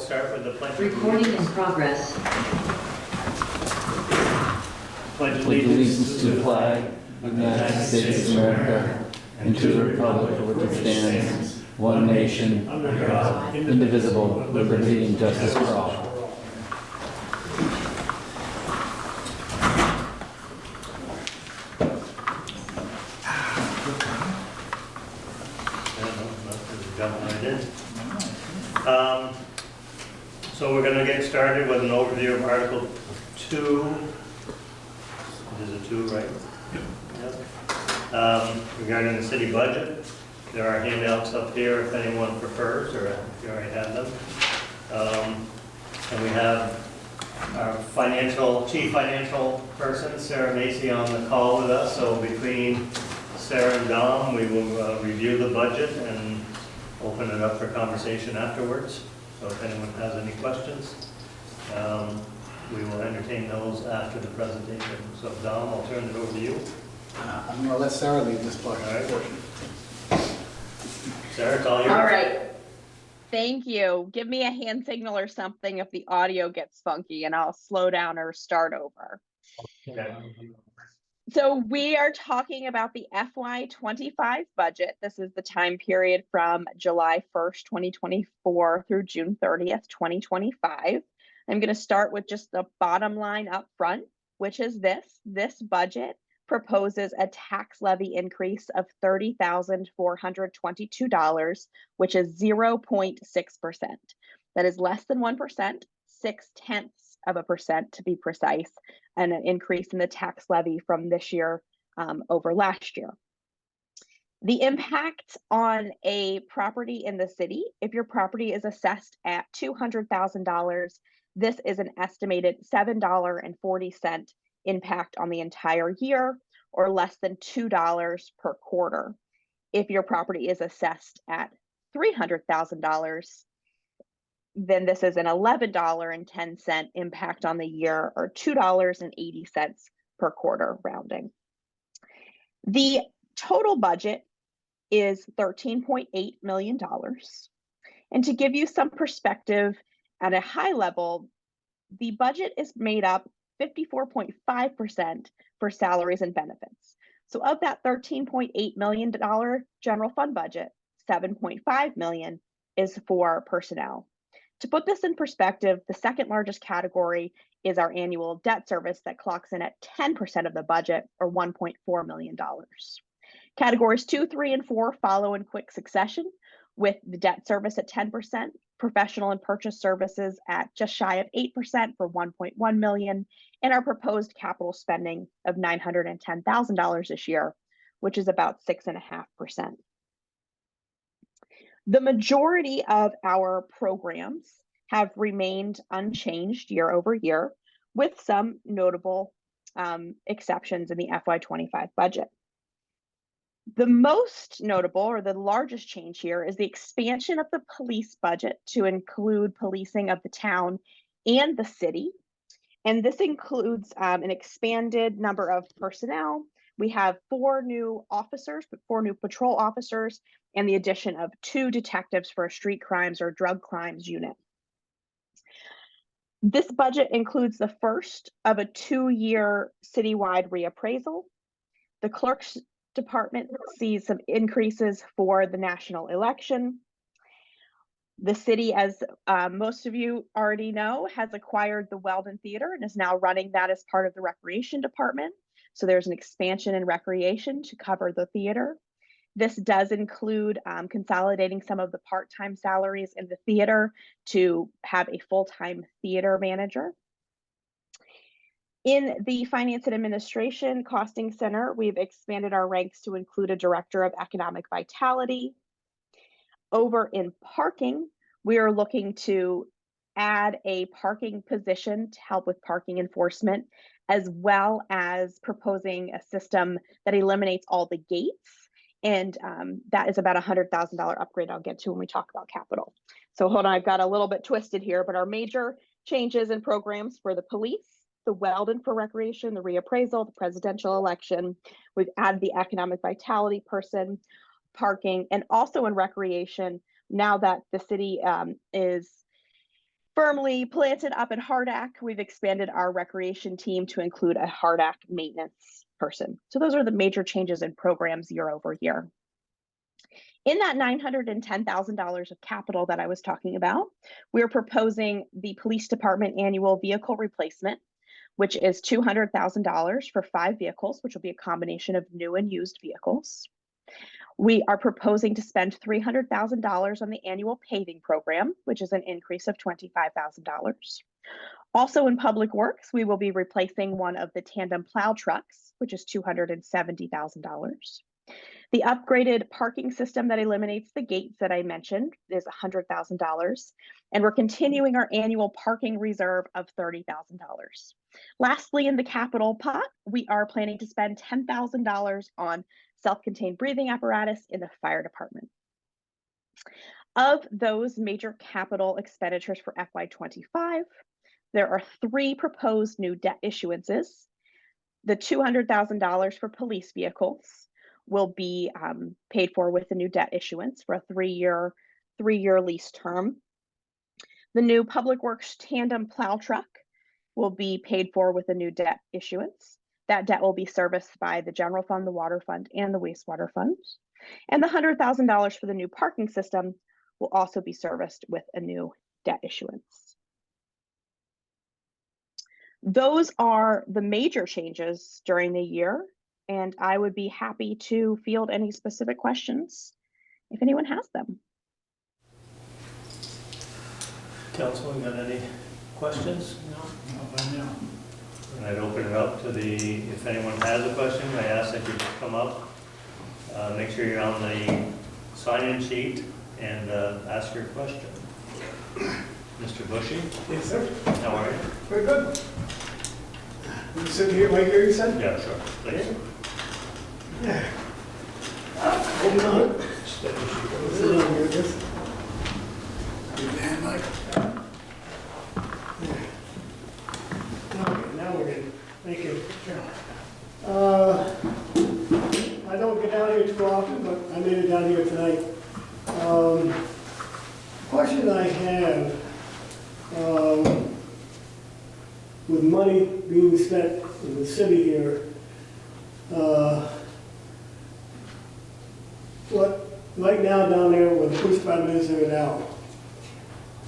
start with the pledge. Recording in progress. Pledge allegiance to the flag of the United States of America and to the republic for which it stands, one nation, under God, indivisible, with liberty and justice for all. So we're going to get started with an overview of Article 2. This is a 2, right? Yep. Regarding the city budget, there are handouts up here if anyone prefers, or if you already have them. And we have our chief financial person, Sarah Macy, on the call with us. So between Sarah and Dom, we will review the budget and open it up for conversation afterwards. So if anyone has any questions, we will entertain those after the presentation. So Dom, I'll turn it over to you. I'm going to let Sarah lead this part. All right. Sarah, it's all yours. All right. Thank you. Give me a hand signal or something if the audio gets funky and I'll slow down or start over. Okay. So we are talking about the FY25 budget. This is the time period from July 1st, 2024 through June 30th, 2025. I'm going to start with just the bottom line up front, which is this. This budget proposes a tax levy increase of $30,422, which is 0.6%. That is less than 1%, 0.6% to be precise, and an increase in the tax levy from this year over last year. The impact on a property in the city, if your property is assessed at $200,000, this is an estimated $7.40 impact on the entire year, or less than $2 per quarter. If your property is assessed at $300,000, then this is an $11.10 impact on the year, or $2.80 per quarter rounding. The total budget is $13.8 million. And to give you some perspective at a high level, the budget is made up 54.5% for salaries and benefits. So of that $13.8 million general fund budget, $7.5 million is for personnel. To put this in perspective, the second largest category is our annual debt service that clocks in at 10% of the budget, or $1.4 million. Categories 2, 3, and 4 follow in quick succession, with the debt service at 10%, professional and purchase services at just shy of 8% for $1.1 million, and our proposed capital spending of $910,000 this year, which is about 6.5%. The majority of our programs have remained unchanged year over year, with some notable exceptions in the FY25 budget. The most notable, or the largest change here, is the expansion of the police budget to include policing of the town and the city. And this includes an expanded number of personnel. We have 4 new officers, 4 new patrol officers, and the addition of 2 detectives for a street crimes or drug crimes unit. This budget includes the first of a 2-year citywide reappraisal. The clerk's department sees some increases for the national election. The city, as most of you already know, has acquired the Weldon Theater and is now running that as part of the recreation department. So there's an expansion in recreation to cover the theater. This does include consolidating some of the part-time salaries in the theater to have a full-time theater manager. In the Finance and Administration Costing Center, we've expanded our ranks to include a Director of Economic Vitality. Over in parking, we are looking to add a parking position to help with parking enforcement, as well as proposing a system that eliminates all the gates. And that is about a $100,000 upgrade I'll get to when we talk about capital. So hold on, I've got a little bit twisted here, but our major changes and programs for the police, the Weldon for recreation, the reappraisal, the presidential election, we've added the economic vitality person, parking, and also in recreation, now that the city is Firmly planted up in Hardack, we've expanded our recreation team to include a Hardack maintenance person. So those are the major changes in programs year over year. In that $910,000 of capital that I was talking about, we're proposing the police department annual vehicle replacement, which is $200,000 for 5 vehicles, which will be a combination of new and used vehicles. We are proposing to spend $300,000 on the annual paving program, which is an increase of $25,000. Also in Public Works, we will be replacing one of the tandem plow trucks, which is $270,000. The upgraded parking system that eliminates the gates that I mentioned is $100,000. And we're continuing our annual parking reserve of $30,000. Lastly, in the capital pot, we are planning to spend $10,000 on self-contained breathing apparatus in the fire department. Of those major capital expenditures for FY25, there are 3 proposed new debt issuances. The $200,000 for police vehicles will be paid for with the new debt issuance for a 3-year lease term. The new Public Works tandem plow truck will be paid for with a new debt issuance. That debt will be serviced by the general fund, the water fund, and the wastewater fund. And the $100,000 for the new parking system will also be serviced with a new debt issuance. Those are the major changes during the year, and I would be happy to field any specific questions if anyone has them. Council, you got any questions? No, not by now. And I'd open it up to if anyone has a question, I ask that you just come up. Make sure you're on the sign-in sheet and ask your question. Mr. Bushy? Yes, sir. How are you? Very good. You sit here right here, you said? Yeah, sure. Please. Yeah. Holding on. Sit down here, just. Your hand, Mike. Okay, now we're good. Thank you. I don't get down here too often, but I made it down here tonight. Question I have, with money being spent in the city here, right now down there where the police department is there now,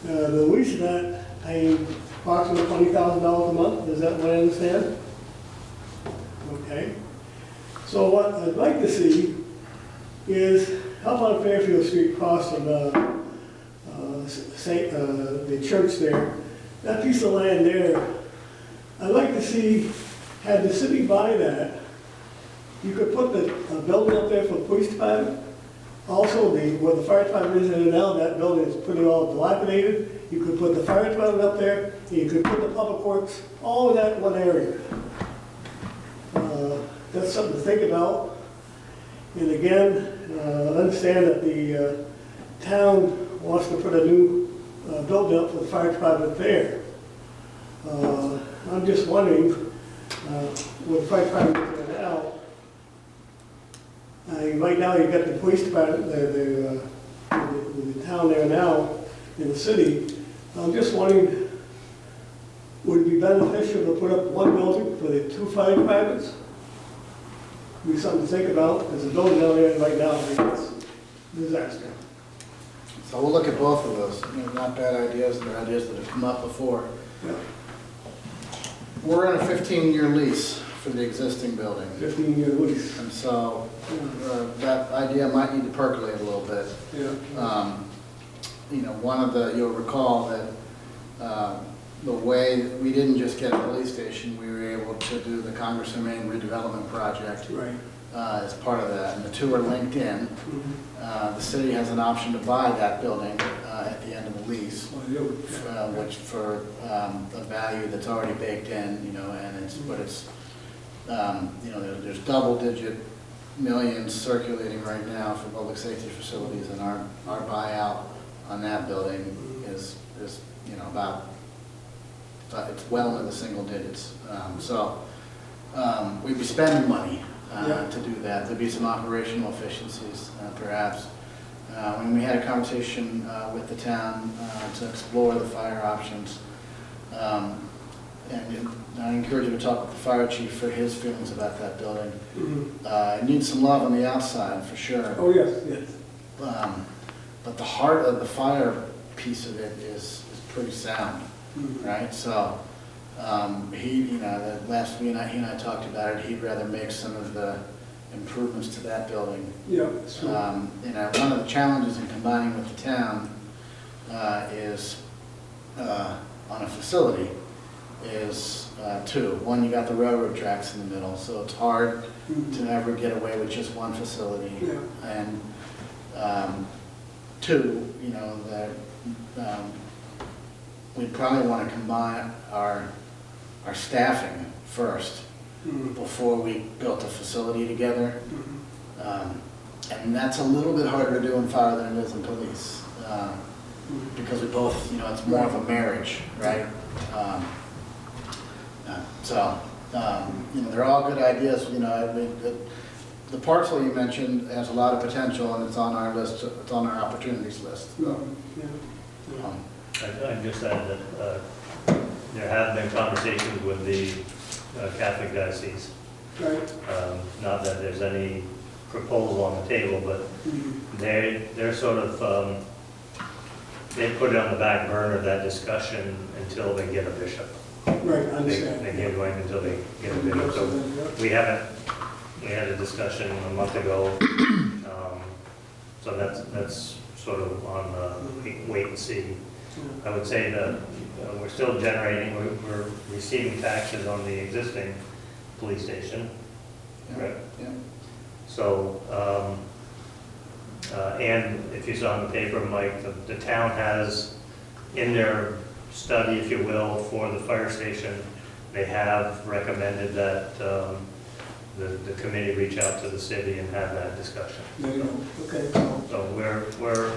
the lease of that paying approximately $20,000 a month, is that what I understand? Okay. So what I'd like to see is how about Fairfield Street across from the church there, that piece of land there, I'd like to see, had the city buy that, you could put the building up there for the police department. Also, where the fire department is in now, that building is pretty all dilapidated. You could put the fire department up there, and you could put the public works, all in that one area. That's something to think about. And again, understand that the town wants to put a new building up for the fire department there. I'm just wondering, where the fire department is there now, right now you've got the police department, the town there now in the city. I'm just wondering, would it be beneficial to put up one building for the 2 fire departments? Would be something to think about. There's a building down there right now, I think it's a disaster. So we'll look at both of those. They're not bad ideas, they're ideas that have come up before. Yeah. We're in a 15-year lease for the existing building. 15-year lease. And so that idea might need to percolate a little bit. Yeah. You know, you'll recall that the way we didn't just get a police station, we were able to do the Congress Main redevelopment project. Right. As part of that, and the two are linked in. Mm-hmm. The city has an option to buy that building at the end of the lease, Well, which for a value that's already baked in, you know, and it's you know, there's double-digit millions circulating right now for public safety facilities, and our buyout on that building is you know, about it's well into the single digits. So we'd be spending money to do that. There'd be some operational efficiencies, perhaps. When we had a conversation with the town to explore the fire options, and I encourage you to talk with the fire chief for his feelings about that building. It needs some love on the outside, for sure. Oh, yes, yes. But the heart of the fire piece of it is pretty sound, right? So he, you know, that last week he and I talked about it. He'd rather make some of the improvements to that building. Yeah, sure. You know, one of the challenges in combining with the town is on a facility is two. One, you got the railroad tracks in the middle, so it's hard to ever get away with just one facility. Yeah. And two, you know, that we'd probably want to combine our staffing first before we built a facility together. And that's a little bit harder to do in fire than it is in police. Because we both, you know, it's more of a marriage, right? You know, they're all good ideas. You know, I mean, the parcel you mentioned has a lot of potential, and it's on our list. It's on our opportunities list. So, I'd just add that there have been conversations with the Catholic diocese. Right. Not that there's any proposal on the table, but they're sort of they put it on the back burner, that discussion, until they get a bishop. Right, I understand. They get going until they get a bishop. So we had a discussion a month ago. So that's sort of on wait and see. I would say that we're still generating, we're receiving taxes on the existing police station. Right? Yeah. So, and if you saw in the paper, Mike, the town has, in their study, if you will, for the fire station, they have recommended that the committee reach out to the city and have that discussion. There you go. Okay. So we're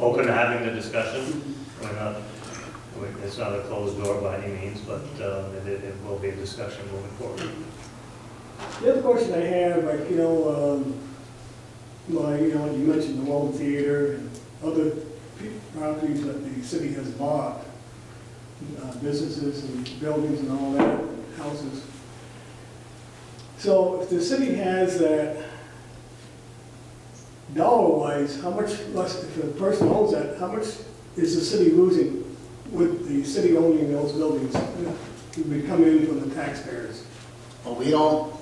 open to having the discussion. It's not a closed door by any means, but it will be a discussion moving forward. The other question I have, like, you know, you mentioned the Walton Theater and other properties that the city has bought, businesses and buildings and all that, houses. So if the city has that, dollar-wise, how much less, if a person owns that, how much is the city losing with the city owning those buildings? It would come in from the taxpayers. Well, we don't,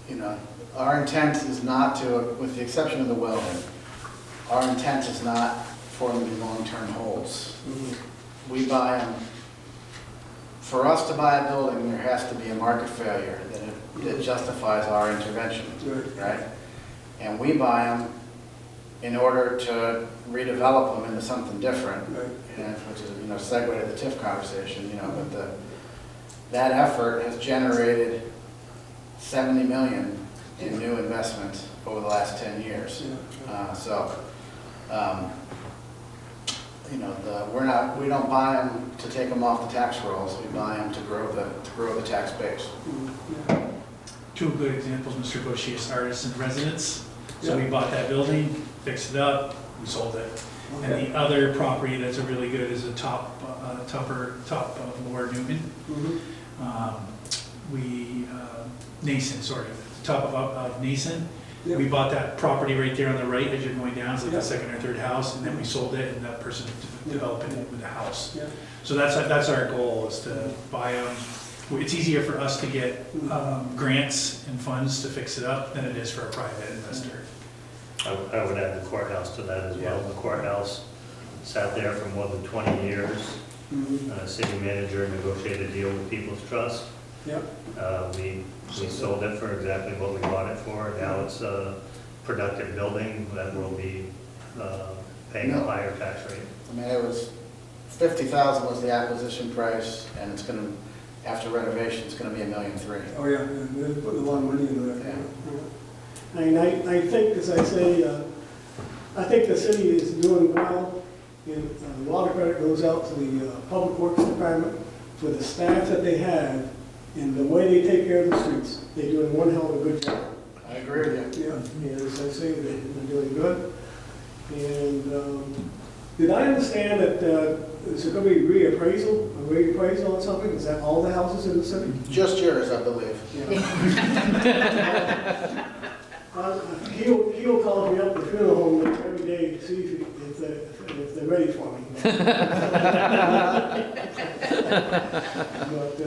you know, our intent is not to, with the exception of the welding, our intent is not for them to be long-term holds. We buy them. For us to buy a building, there has to be a market failure that justifies our intervention, right? And we buy them in order to redevelop them into something different, which is, you know, segue to the TIF conversation, you know, but that effort has generated $70 million in new investment over the last 10 years. You know, we don't buy them to take them off the tax rolls. We buy them to grow the tax base. Two good examples, Mr. Bushy, is artists in residence. So we bought that building, fixed it up, we sold it. And the other property that's a really good is a top of Lower Newman. Nason, sorry, top of Nason. We bought that property right there on the right as you're going down. It's like the second or third house, and then we sold it, and that person developed it with a house. So that's our goal, is to buy them. It's easier for us to get grants and funds to fix it up than it is for a private investor. I would add the courthouse to that as well. The courthouse sat there for more than 20 years. City manager negotiated a deal with People's Trust. We sold it for exactly what we bought it for. Now it's a productive building that will be paying a higher tax rate. I mean, it was $50,000 was the acquisition price, and it's going to, after renovation, it's going to be $1.3 million. Oh yeah, they're putting a lot of money into that. I mean, I think, as I say, I think the city is doing well. And a lot of credit goes out to the Public Works Department for the staff that they have and the way they take care of the streets. They're doing one hell of a good job. I agree with you. Yeah, and as I say, they're doing good. And did I understand that is there going to be reappraisal or something? Is that all the houses in the city? Just yours, I believe. Yeah. He'll call me up to the funeral home every day to see if they're ready for me. But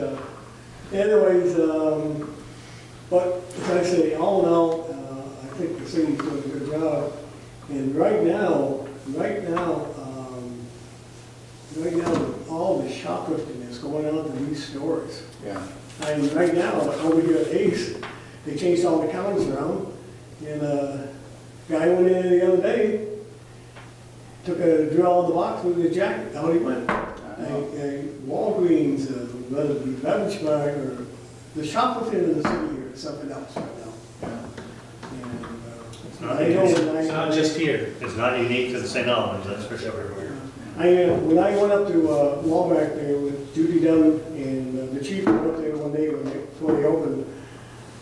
anyways, but as I say, all in all, I think the city's doing a good job. And right now, with all the shoplifting that's going on in these stores. Yeah. I mean, right now, over here at Ace, they changed all the counters around, and a guy went in the other day, drew out of the box with his jacket, out he went. Walgreens, whether it be Beverage Mart, or the shoplifting in the city here is something else right now. It's not just here. It's not unique to the St. Albans, that's for sure. When I went up to Walmart there with Judy Dunn and the chief went up there one day before they opened.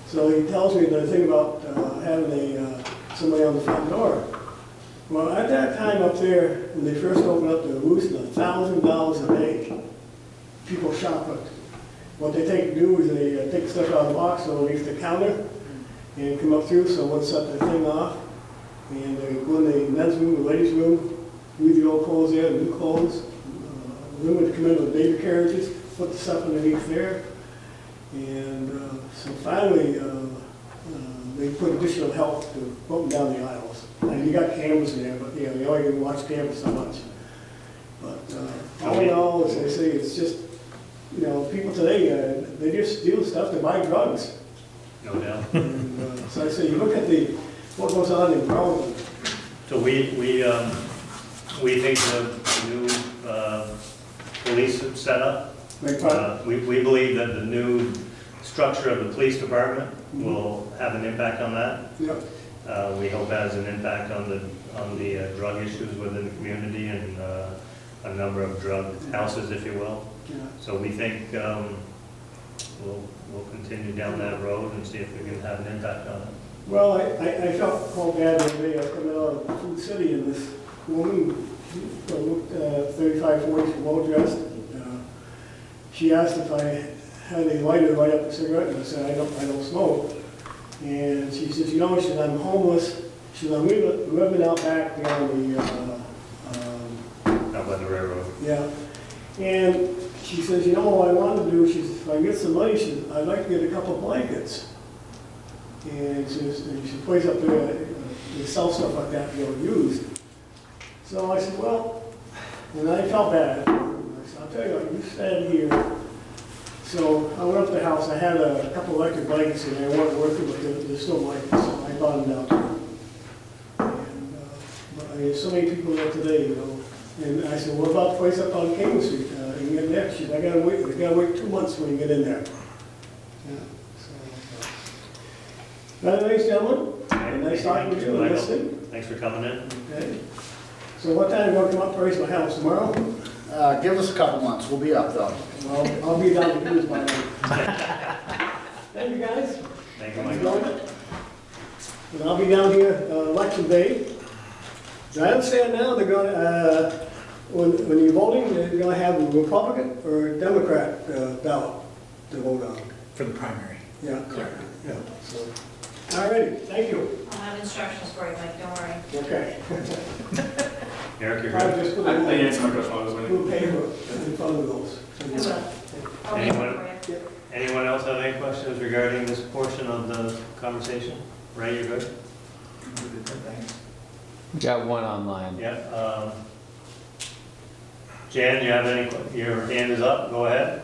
So he tells me the thing about having somebody on the front door. Well, at that time up there, when they first opened up, they were losing $1,000 a day. People shoplift. What they do is they take stuff out of the box underneath the counter and come up through, so one set the thing off, and they go in the men's room, the ladies' room, leave the old clothes there, the new clothes. Women would come in with baby carriages, put the stuff underneath there. And so finally, they put additional help to open down the aisles. And you got cameras in there, but you only can watch cameras so much. But all in all, as I say, it's just, people today, they just steal stuff to buy drugs. No doubt. And, so I say, you look at what goes on in Broward. So we think the new police setup, we believe that the new structure of the police department will have an impact on that. Yep. We hope it has an impact on the drug issues within the community and a number of drug houses, if you will. Yeah. So we think we'll continue down that road and see if we can have an impact on it. Well, I felt called bad the other day. I was coming out of Food City, and this woman looked 35, 40, well dressed. She asked if I had a lighter to light up a cigarette, and I said I don't smoke. And she says, she said, I'm homeless. She said, I'm living out back down the Out by the railroad. yeah. And she says, what I want to do, she says, if I get some money, she says, I'd like to get a couple of blankets. And she plays up there, they sell stuff like that, used. So I said, well, and I felt bad. I said, I'll tell you what, you stand here. So I went up to the house, I had a couple of electric blankets and they weren't working, but they're still blankets, so I bought them down there. And but so many people there today, And I said, what about the place up on King Street? You can get there. She said, I gotta wait 2 months when you get in there. Yeah. So, anyways, gentlemen, nice talking with you and listening. Thanks for coming in. Okay. So what time are you going to come up to raise my house tomorrow? Give us a couple months, we'll be up though. Well, I'll be down to Hughes by then. Thank you, guys. Thank you, Michael. And I'll be down here election day. So I understand now they're going to, when you're voting, they're going to have a Republican or a Democrat ballot to vote on. For the primary. Yeah. Yeah. So, all righty, thank you. I'll have instructions for you, Mike, don't worry. Okay. Eric, you're I'll good. just put I a answered my question, I was waiting. little paper in front of those. I will. I'll make it for you. Anyone else have any questions regarding this portion of the conversation? Ray, you're good? Got one online. Yeah. Jan, you have any, your hand is up, go ahead.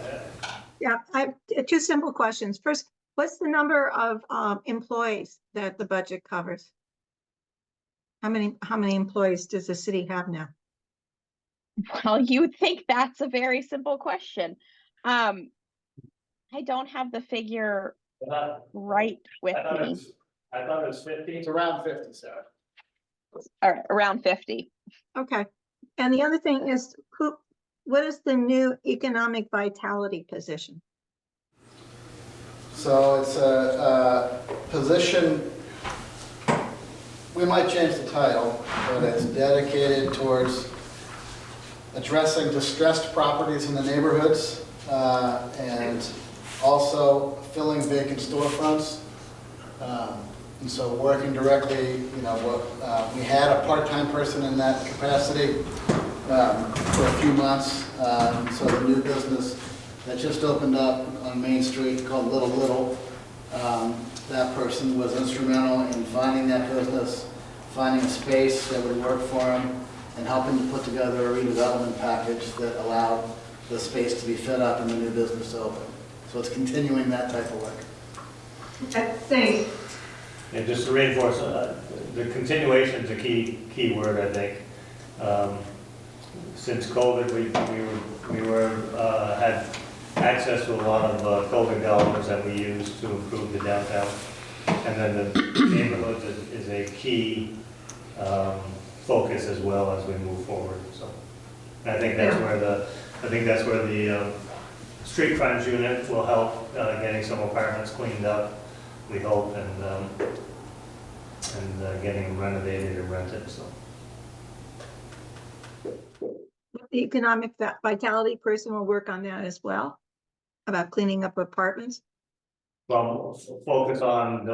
Yeah, I have two simple questions. First, what's the number of employees that the budget covers? How many employees does the city have now? Well, you would think that's a very simple question. I don't have the figure right with me. I thought it was 50. It's around 50, Sarah. All right, around 50. Okay. And the other thing is, what is the new economic vitality position? So it's a position we might change the title, but it's dedicated towards addressing distressed properties in the neighborhoods, and also filling vacant storefronts. And so working directly, we had a part-time person in that capacity for a few months. So the new business that just opened up on Main Street called Little, that person was instrumental in finding that business, finding a space that would work for him, and helping to put together a redevelopment package that allowed the space to be fit up and the new business to open. So it's continuing that type of work. Thanks. And just to reinforce, the continuation is a key word, I think. Since COVID, we had access to a lot of COVID dollars that we used to improve the downtown. And then the neighborhoods is a key focus as well as we move forward. So I think that's where the street crimes unit will help getting some apartments cleaned up, we hope, and getting them renovated and rented. So The economic vitality person will work on that as well, about cleaning up apartments. well, focus on the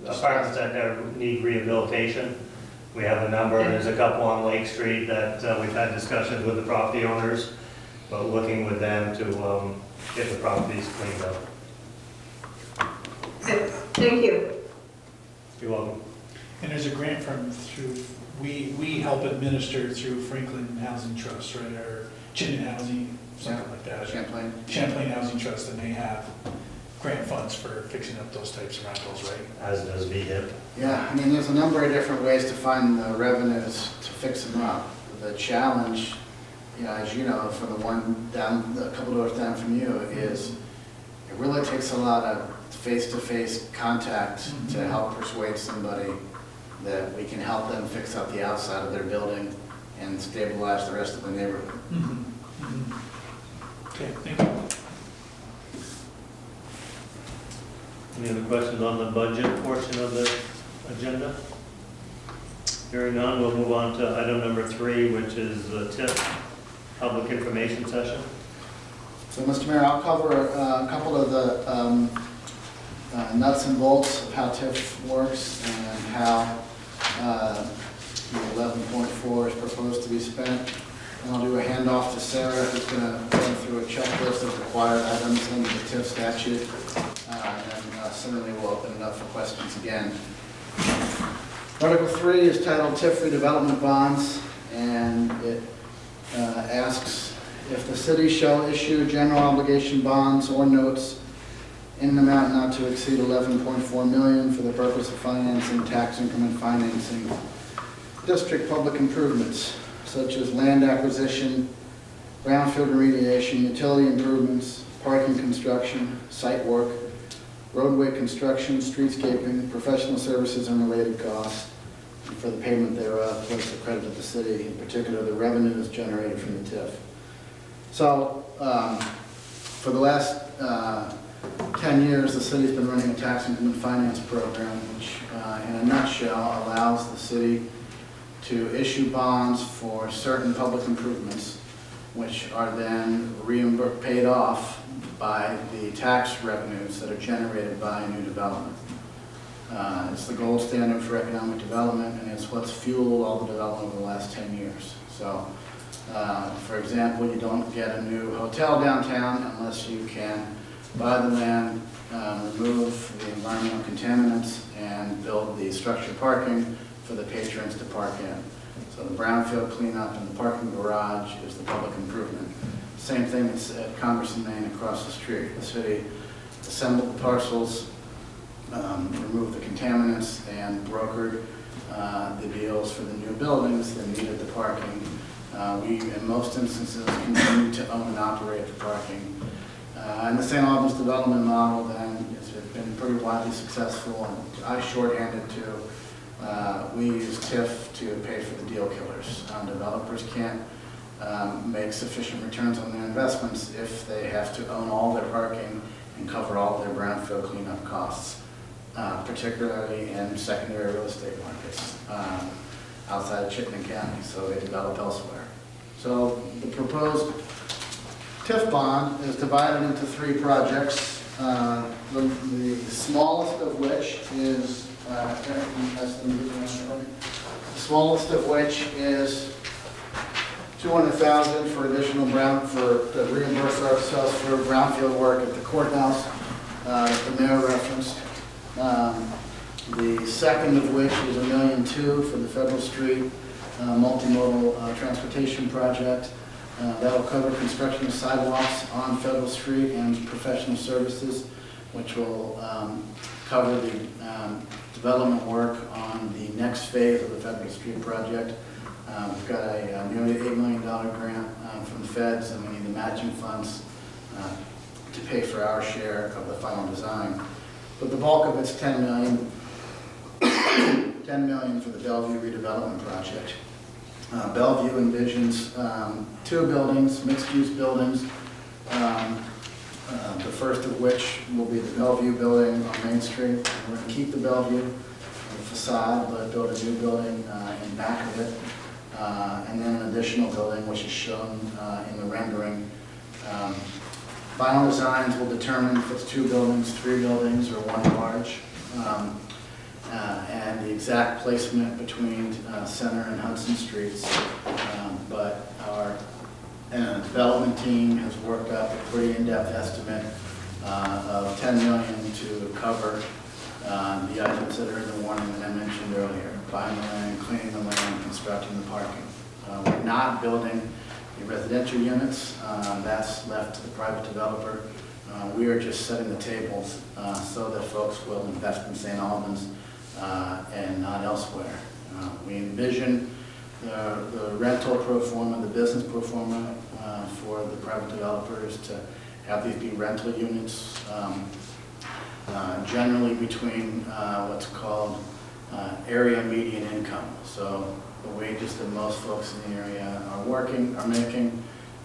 apartments that need rehabilitation. We have a number. There's a couple on Lake Street that we've had discussions with the property owners, but looking with them to get the properties cleaned up. Thank you. You're welcome. And there's a grant we help administer through Franklin Housing Trust, right, or Chittenden Housing, something like that. Champlain Housing Trust, and they have grant funds for fixing up those types of rentals, right? As does VHIP. Yeah, I mean, there's a number of different ways to find the revenues to fix them up. The challenge, as you know, from the one down, a couple doors down from you, is it really takes a lot of face-to-face contact to help persuade somebody that we can help them fix up the outside of their building and stabilize the rest of the neighborhood. Okay, thank you. Any other questions on the budget portion of the agenda? Hearing none, we'll move on to item number 3, which is the TIF public information session. So, Mr. Mayor, I'll cover a couple of the nuts and bolts of how TIF works and how the 11.4 is proposed to be spent. And I'll do a handoff to Sarah, who's going to run through a checklist of required items under the TIF statute. And similarly, we'll open it up for questions again. Article 3 is titled TIF redevelopment bonds, and it asks if the city shall issue general obligation bonds or notes in an amount not to exceed $11.4 million for the purpose of financing tax increment financing district public improvements, such as land acquisition, brownfield remediation, utility improvements, parking construction, site work, roadway construction, streetscaping, professional services and related costs, and for the payment thereof, plus the credit of the city, in particular the revenues generated from the TIF. So, for the last 10 years, the city's been running a tax increment finance program, which in a nutshell allows the city to issue bonds for certain public improvements, which are then paid off by the tax revenues that are generated by new development. It's the gold standard for economic development, and it's what's fueled all the development over the last 10 years. So, for example, you don't get a new hotel downtown unless you can buy the land, remove the environmental contaminants, and build the structured parking for the patrons to park in. So the brownfield cleanup and the parking garage is the public improvement. Same thing at Congress and Main across the street. The city assembled the parcels, removed the contaminants, and brokered the deals for the new buildings that needed the parking. We, in most instances, continue to own and operate the parking. And the St. Albans development model then has been pretty widely successful, and I shorthanded to we use TIF to pay for the deal killers. Developers can't make sufficient returns on their investments if they have to own all their parking and cover all their brownfield cleanup costs. particularly in secondary real estate markets outside of Chittenden County, so they develop elsewhere. So the proposed TIF bond is divided into 3 projects. The smallest of which is, $200,000 for additional to reimburse ourselves for brownfield work at the courthouse, that the mayor referenced. The second of which is $1.2 million for the Federal Street multimodal transportation project. That will cover construction of sidewalks on Federal Street and professional services, which will cover the development work on the next phase of the Federal Street project. We've got a nearly $8 million grant from the feds, and we need the matching funds to pay for our share of the final design. But the bulk of it's $10 million. $10 million for the Bellevue redevelopment project. Bellevue envisions 2 buildings, mixed-use buildings, the first of which will be the Bellevue building on Main Street. We're going to keep the Bellevue facade, but build a new building in back of it, and then an additional building which is shown in the rendering. Final designs will determine if it's 2 buildings, 3 buildings, or 1 large. And the exact placement between Center and Hudson Streets. But our development team has worked up a pretty in-depth estimate of $10 million to cover the items that are in the warning that I mentioned earlier: buying the land, cleaning the land, constructing the parking. We're not building the residential units. That's left to the private developer. We are just setting the tables so that folks will invest in St. Albans and not elsewhere. We envision the rental pro forma, the business pro forma for the private developers to have these be rental units, generally between what's called area median income. So the wages that most folks in the area are making.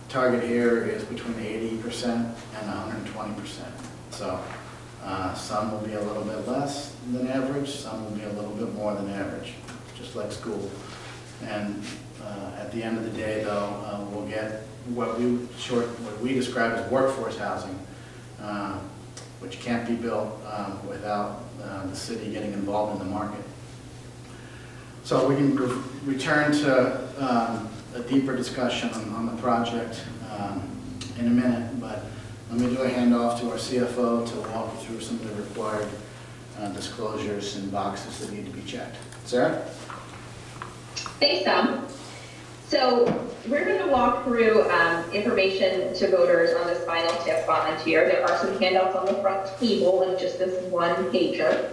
Target here is between 80% and 120%. So some will be a little bit less than average, some will be a little bit more than average, just like school. And at the end of the day, though, we'll get what we describe as workforce housing, which can't be built without the city getting involved in the market. So we can return to a deeper discussion on the project in a minute, but let me do a handoff to our CFO to walk you through some of the required disclosures and boxes that need to be checked. Sarah? Thanks, Tom. So we're going to walk through information to voters on this final TIF bond here. There are some handouts on the front table and just this one pager.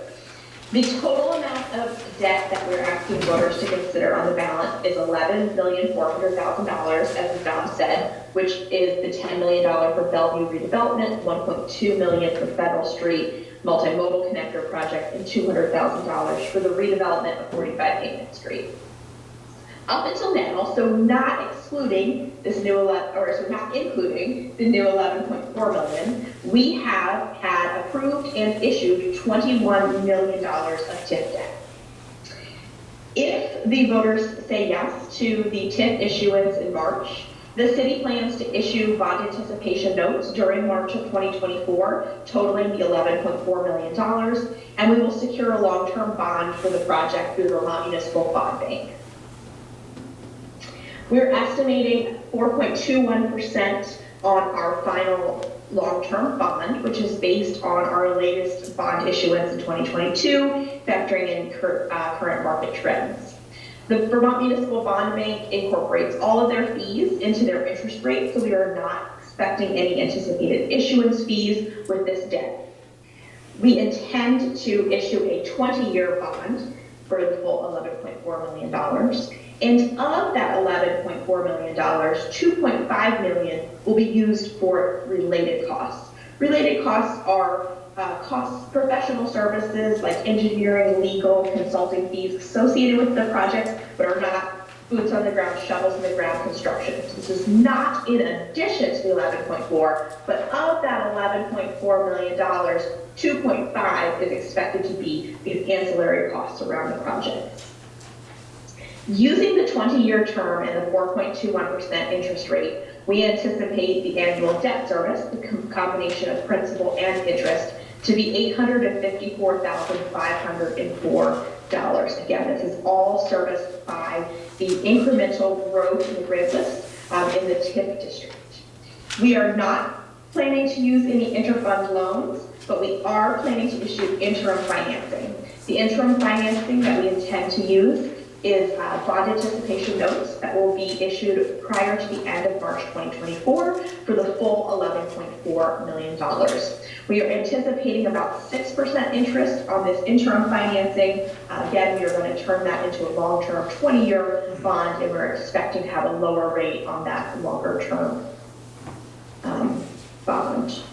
The total amount of debt that we're asking voters to consider on the ballot is $11,400,000, as Dom said, which is the $10 million for Bellevue redevelopment, $1.2 million for Federal Street multimodal connector project, and $200,000 for the redevelopment of 45 Main Street. Up until now, so not including the new 11.4 million, we have had approved and issued $21 million of TIF debt. If the voters say yes to the TIF issuance in March, the city plans to issue bond anticipation notes during March of 2024, totaling the $11.4 million, and we will secure a long-term bond for the project through the Vermont Municipal Bond Bank. We're estimating 4.21% on our final long-term bond, which is based on our latest bond issuance in 2022, factoring in current market trends. The Vermont Municipal Bond Bank incorporates all of their fees into their interest rate, so we are not expecting any anticipated issuance fees with this debt. We intend to issue a 20-year bond for the full $11.4 million. And of that $11.4 million, $2.5 million will be used for related costs. Related costs are professional services like engineering, legal, consulting fees associated with the project, but are not boots on the ground, shovels in the ground construction. This is not in addition to the 11.4, but of that $11.4 million, 2.5 is expected to be these ancillary costs around the project. Using the 20-year term and the 4.21% interest rate, we anticipate the annual debt service, the combination of principal and interest, to be $854,504. Again, this is all serviced by the incremental growth in the grant list in the TIF district. We are not planning to use any interfund loans, but we are planning to issue interim financing. The interim financing that we intend to use is bond anticipation notes that will be issued prior to the end of March 2024 for the full $11.4 million. We are anticipating about 6% interest on this interim financing. Again, we are going to turn that into a long-term 20-year bond, and we're expecting to have a lower rate on that longer-term bond.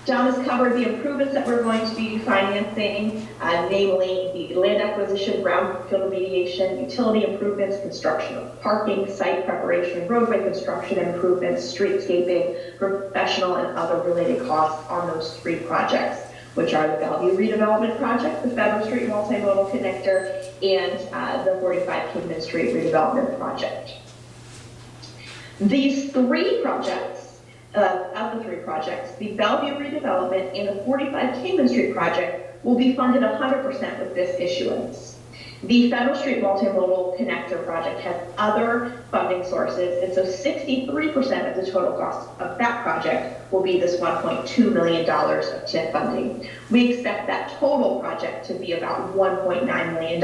John has covered the improvements that we're going to be financing, namely the land acquisition, brownfield remediation, utility improvements, construction of parking, site preparation, roadway construction improvements, streetscaping, professional and other related costs on those 3 projects, which are the Bellevue redevelopment project, the Federal Street multimodal connector, and the 45 Kingman Street redevelopment project. These 3 projects, of the 3 projects, the Bellevue redevelopment and the 45 Kingman Street project will be funded 100% with this issuance. The Federal Street multimodal connector project has other funding sources, and so 63% of the total cost of that project will be this $1.2 million of TIF funding. We expect that total project to be about $1.9 million,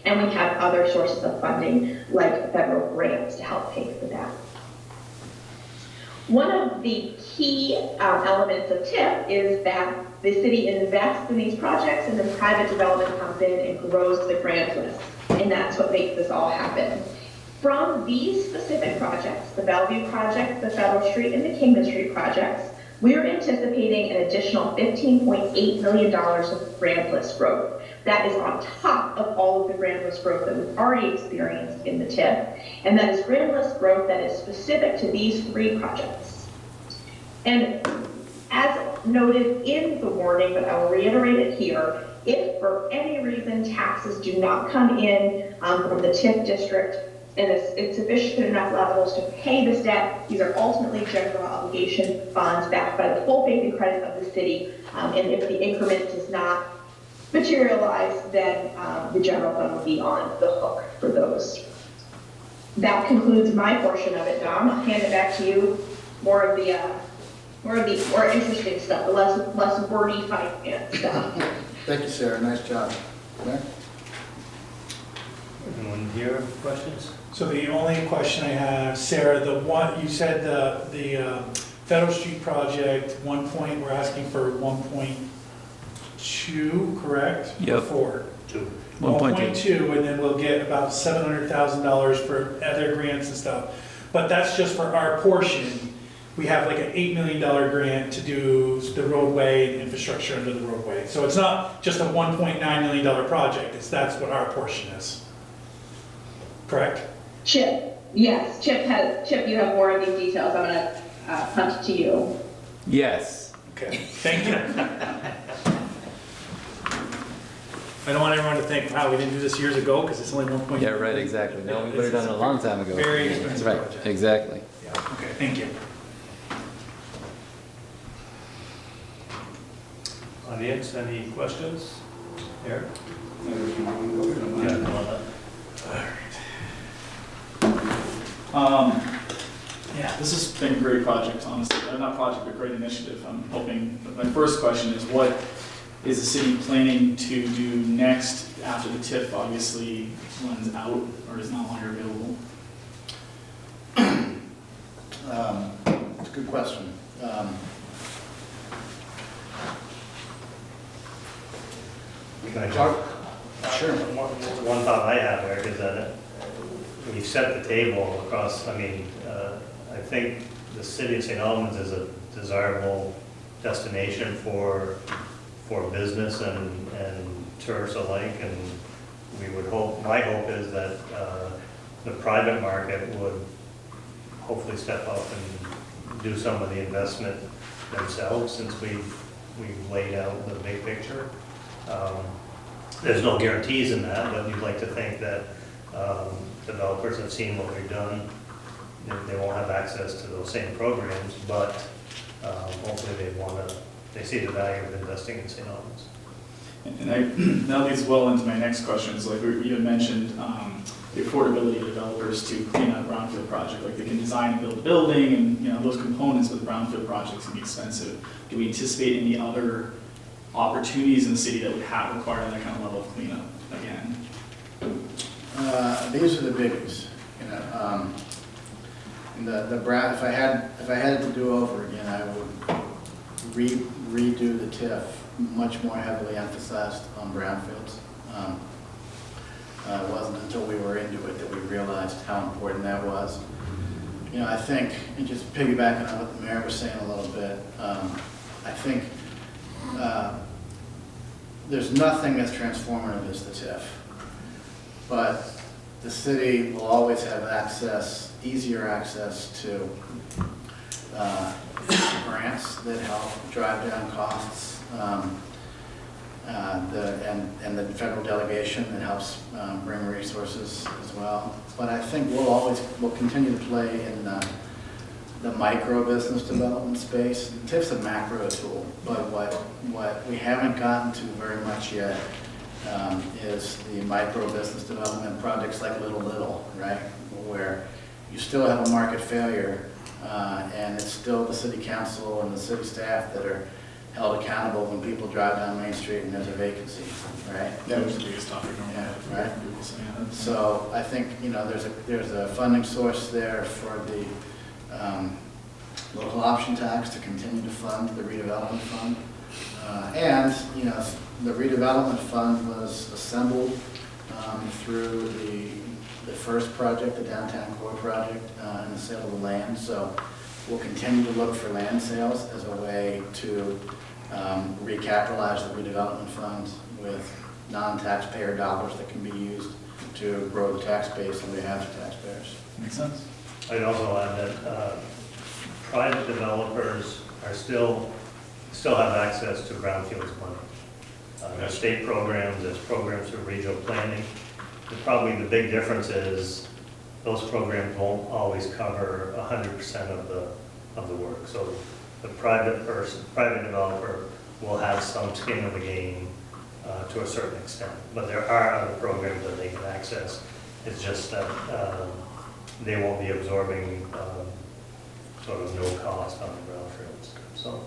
and we have other sources of funding like federal grants to help pay for that. One of the key elements of TIF is that the city invests in these projects and then private development comes in and grows the grant list. And that's what makes this all happen. From these specific projects, the Bellevue project, the Federal Street, and the Kingman Street projects, we are anticipating an additional $15.8 million of grant list growth. That is on top of all of the grant list growth that we've already experienced in the TIF. And that is grant list growth that is specific to these 3 projects. And as noted in the warning, but I will reiterate it here, if for any reason taxes do not come in from the TIF district and it's sufficient enough levels to pay this debt, these are ultimately general obligation bonds backed by the full faith and credit of the city. And if the increment does not materialize, then the general fund will be on the hook for those. That concludes my portion of it, Dom. I'll hand it back to you. More of the more interesting stuff, the less wordy finance stuff. Thank you, Sarah. Nice job. Okay. Anyone here have questions? So the only question I have, Sarah, the one, you said the Federal Street project, we're asking for 1.2, correct? Yep. 4. 2. 1.2, and then we'll get about $700,000 for other grants and stuff. But that's just for our portion. We have like an $8 million grant to do the roadway and infrastructure under the roadway. So it's not just a $1.9 million project, that's what our portion is. Correct? Chip, yes, Chip, you have more of these details. I'm gonna punt it to you. Yes. Okay, thank you. I don't want everyone to think, wow, we didn't do this years ago because it's only 1.2. Yeah, right, exactly. No, we would have done it a long time ago. Very expensive Right, project. exactly. Yeah, okay, thank you. Audience, any questions? Eric? Yeah, come on up. Yeah, this has been a great project, honestly. Not project, but great initiative. I'm hoping, my first question is, what is the city planning to do next after the TIF obviously runs out or is no longer available? It's a good question. Can I talk? Sure. One thought I have, Eric, is that we set the table across, I think the city of St. Albans is a desirable destination for business and tourists alike, and we would hope, my hope is that the private market would hopefully step up and do some of the investment themselves, since we've laid out the big picture. There's no guarantees in that, but you'd like to think that developers have seen what we've done. They won't have access to those same programs, but hopefully they see the value of investing in St. Albans. And that leads well into my next question. Is like you had mentioned the affordability of developers to clean up brownfield project. Like they can design and build a building, and those components of the brownfield projects can be expensive. Do we anticipate any other opportunities in the city that would require that kind of level of cleanup again? These are the biggies. The brown. If I had it to do over again, I would redo the TIF, much more heavily emphasized on brownfields. It wasn't until we were into it that we realized how important that was. I think, and just piggybacking on what the mayor was saying a little bit, I think there's nothing as transformative as the TIF, but the city will always have easier access to grants that help drive down costs, and the federal delegation that helps bring resources as well. But I think we'll continue to play in the micro business development space. TIF's a macro tool, but what we haven't gotten to very much yet is the micro business development projects like Little, right? Where you still have a market failure, and it's still the city council and the city staff that are held accountable when people drive down Main Street and there's a vacancy, right? That was the biggest topic. Right. So I think there's a funding source there for the local option tax to continue to fund the redevelopment fund, and the redevelopment fund was assembled through the first project, the downtown core project, and the sale of the land. So we'll continue to look for land sales as a way to recapitalize the redevelopment fund with non-taxpayer dollars that can be used to grow the tax base on behalf of taxpayers. Makes sense. I'd also add that private developers are still have access to brownfields money. There's state programs, there's programs for regional planning. Probably the big difference is those programs won't always cover 100% of the work. So the private developer will have some skin in the game to a certain extent. But there are other programs that they can access. It's just that they won't be absorbing sort of no cost on the brownfields. So.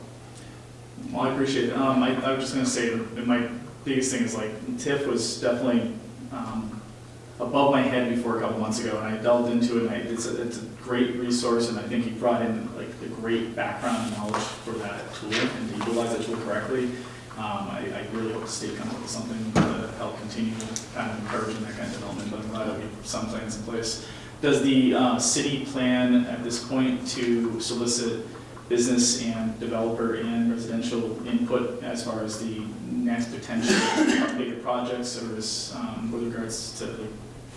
Well, I appreciate it. I was just going to say that my biggest thing is like TIF was definitely above my head before a couple months ago, and I delved into it. And it's a great resource, and I think you brought in like the great background and knowledge for that tool and to utilize that tool correctly. I really hope the state comes up with something to help continue kind of encouraging that kind of development. But I'm glad that we have some plans in place. Does the city plan at this point to solicit business and developer and residential input as far as the next potential bigger projects, or is with regards to the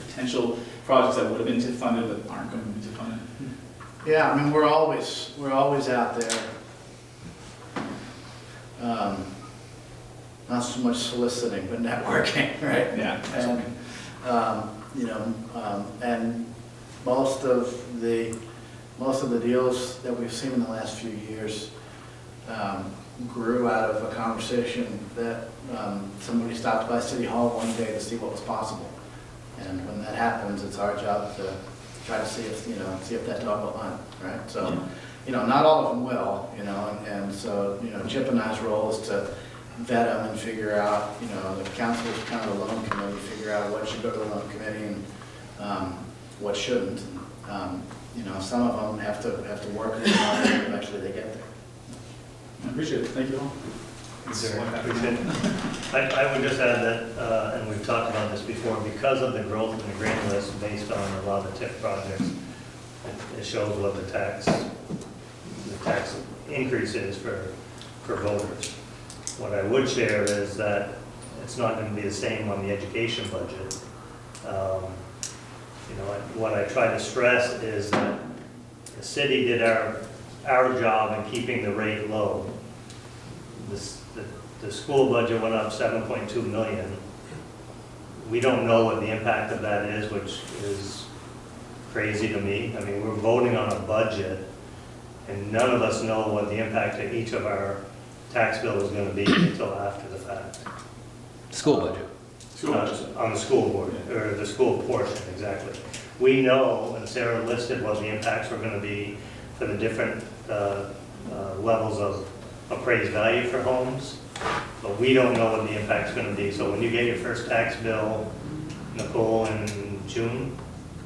potential projects that would have been TIF funded but aren't going to be TIF funded? Yeah, I mean we're always out there. Not so much soliciting, but networking, right? Yeah. And and most of the deals that we've seen in the last few years grew out of a conversation that somebody stopped by City Hall one day to see what was possible. And when that happens, it's our job to try to see if that dog will hunt, right? So, not all of them will, and so, Chip and I's role is to vet them and figure out, the council is kind of the loan committee, figure out what should go to the loan committee and what shouldn't. Some of them have to work really hard and eventually they get there. I appreciate it. Thank you all. I would just add that, and we've talked about this before, because of the growth in the grant list based on a lot of the TIF projects, it shows what the tax increase is for voters. What I would share is that it's not going to be the same on the education budget. You know, what I try to stress is that the city did our job in keeping the rate low. The school budget went up 7.2 million. We don't know what the impact of that is, which is crazy to me. I mean, we're voting on a budget, and none of us know what the impact of each of our tax bill is going to be until after the fact. School budget. On the school board, or the school portion, exactly. We know, and Sarah listed what the impacts were going to be for the different levels of appraised value for homes, but we don't know what the impact's going to be. So when you get your first tax bill, Nicole, in June,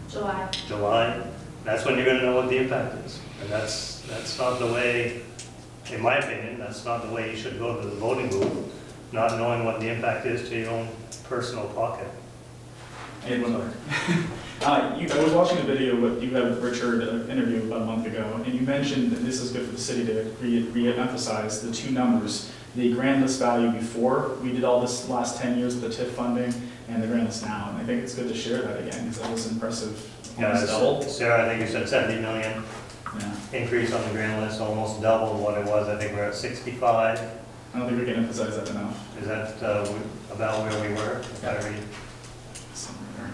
July, that's when you're going to know what the impact is. And that's not the way, in my opinion, that's not the way you should go to the voting booth, not knowing what the impact is to your own personal pocket. And one other. I was watching a video with you had with Richard, an interview about a month ago, and you mentioned, and this is good for the city to re-emphasize, the two numbers, the grand list value before we did all this last 10 years with the TIF funding, and the grand list now. And I think it's good to share that again, because that was impressive. Almost double. Sarah, I think you said 70 million Yeah. increase on the grand list, almost double what it was. I think we're at 65. I don't think we can emphasize that enough. Is that about where we were? Yeah. I read. Somewhere.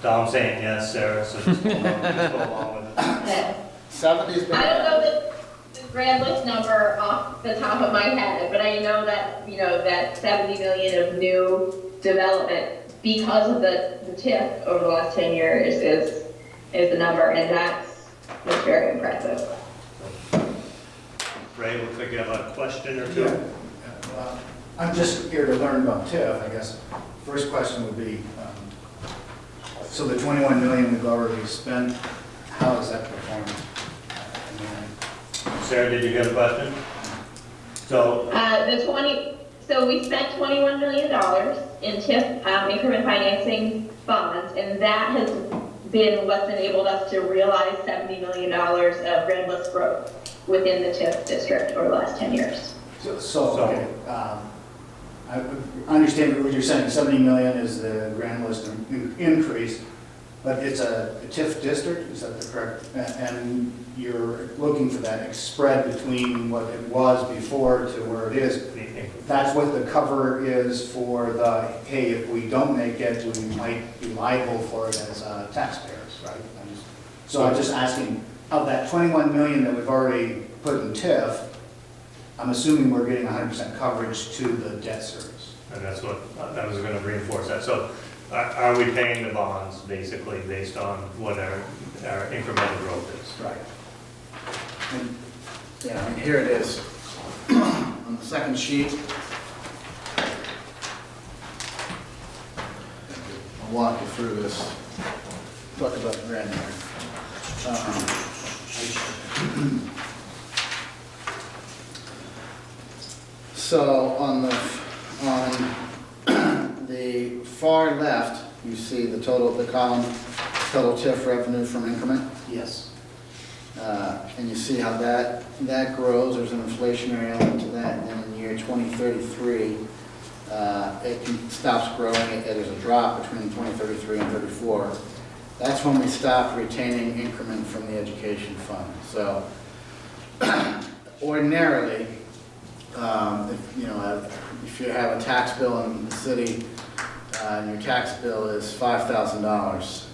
Tom's saying yes, Sarah, so just go along with it. 70's been. I don't know the grand list number off the top of my head, but I know that, that 70 million of new development because of the TIF over the last 10 years is the number, and that's very impressive. Ray, looks like you have a question or two. Yeah. I'm just here to learn about TIF, I guess. First question would be, so the 21 million we've already spent, how is that performing? Sarah, did you get a question? So, So we spent $21 million in TIF increment financing bonds, and that has been what's enabled us to realize $70 million of grand list growth within the TIF district over the last 10 years. Okay. I understand what you're saying. 70 million is the grand list increase, but it's a TIF district, is that the correct? And you're looking for that spread between what it was before to where it is. That's what the cover is for the, hey, if we don't make it, we might be liable for it as taxpayers, right? I'm just asking, of that 21 million that we've already put in TIF, I'm assuming we're getting 100% coverage to the debt service. and that's what, I was going to reinforce that. So are we paying the bonds basically based on what our incremental growth is? Right. And, yeah, I mean, here it is. On the second sheet, I'll walk you through this. Talk about the grand here. So on the far left, you see the column, total TIF revenue from increment. Yes. And you see how that grows. There's an inflationary element to that. And then in the year 2033, it stops growing. There's a drop between 2033 and 34. That's when we stop retaining increment from the education fund. So ordinarily, if you have a tax bill in the city and your tax bill is $5,000,